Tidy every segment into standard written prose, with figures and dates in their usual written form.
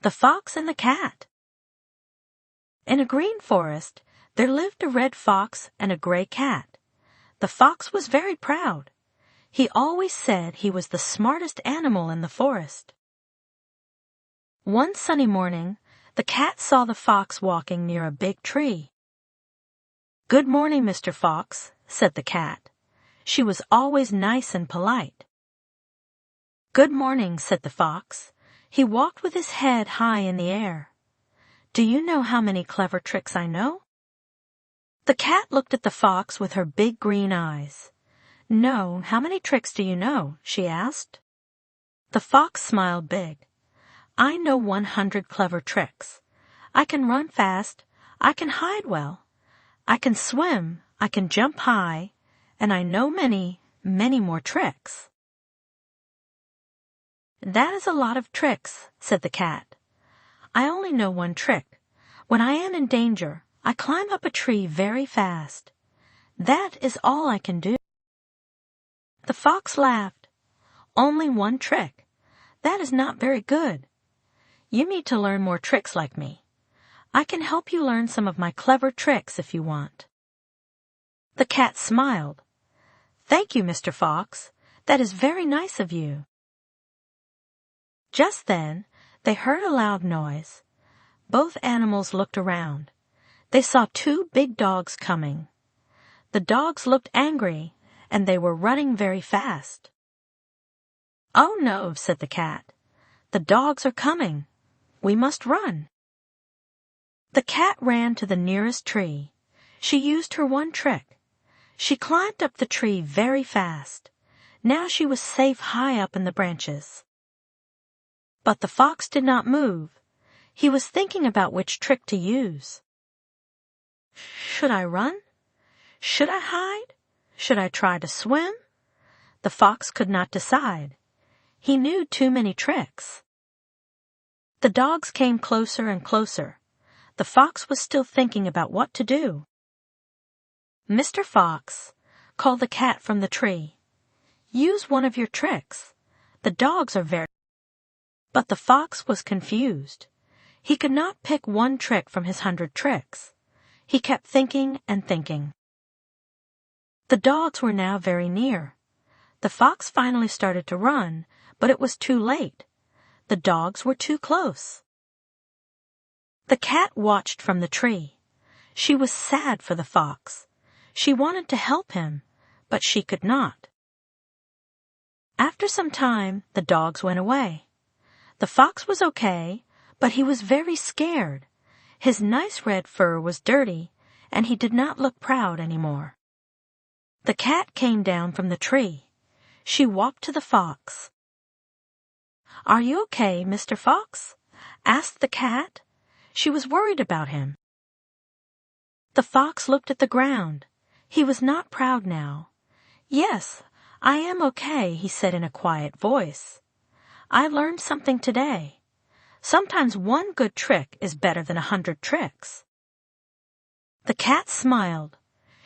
The Fox and the Cat. In a green forest, there lived a red fox and a gray cat. The fox was very proud. He always said he was the smartest animal in the forest. One sunny morning, the cat saw the fox walking near a big tree. "Good morning, Mr. Fox," said the cat. She was always nice and polite. "Good morning," said the fox. He walked with his head high in the air. "Do you know how many clever tricks I know?" The cat looked at the fox with her big green eyes. "No, how many tricks do you know?" she asked. The fox smiled big. "I know 100 clever tricks. I can run fast, I can hide well, I can swim, I can jump high, and I know many, many more tricks." "That is a lot of tricks," said the cat. "I only know one trick. When I am in danger, I climb up a tree very fast. That is all I can do." The fox laughed. "Only one trick? That is not very good. You need to learn more tricks like me. I can help you learn some of my clever tricks if you want." The cat smiled. "Thank you, Mr. Fox. That is very nice of you." Just then, they heard a loud noise. Both animals looked around. They saw 2 big dogs coming. The dogs looked angry, and they were running very fast. "Oh no," said the cat. "The dogs are coming. We must run." The cat ran to the nearest tree. She used her one trick. She climbed up the tree very fast. Now she was safe high up in the branches. But the fox did not move. He was thinking about which trick to use. Should I run? Should I hide? Should I try to swim? The fox could not decide. He knew too many tricks. The dogs came closer and closer. The fox was still thinking about what to do. "Mr. Fox," called the cat from the tree, "use one of your tricks. The dogs are very..." But the fox was confused. He could not pick one trick from his 100 tricks. He kept thinking and thinking. The dogs were now very near. The fox finally started to run, but it was too late. The dogs were too close. The cat watched from the tree. She was sad for the fox. She wanted to help him, but she could not. After some time, the dogs went away. The fox was okay, but he was very scared. His nice red fur was dirty, and he did not look proud anymore. The cat came down from the tree. She walked to the fox. "Are you okay, Mr. Fox?" asked the cat. She was worried about him. The fox looked at the ground. He was not proud now. "Yes, I am okay," he said in a quiet voice. "I learned something today. Sometimes one good trick is better than 100 tricks." The cat smiled.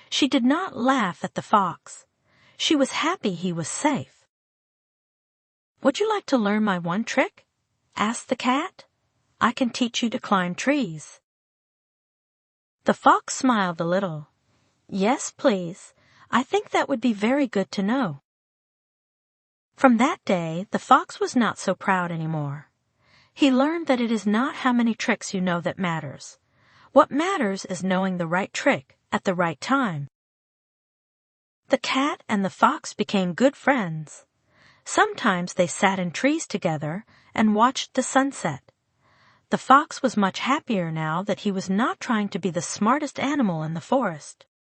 She did not laugh at the fox. She was happy he was safe. "Would you like to learn my one trick?" asked the cat. "I can teach you to climb trees." The fox smiled a little. "Yes, please. I think that would be very good to know." From that day, the fox was not so proud anymore. He learned that it is not how many tricks you know that matters. What matters is knowing the right trick at the right time. The cat and the fox became good friends. Sometimes they sat in trees together and watched the sunset. The fox was much happier now that he was not trying to be the smartest animal in the forest.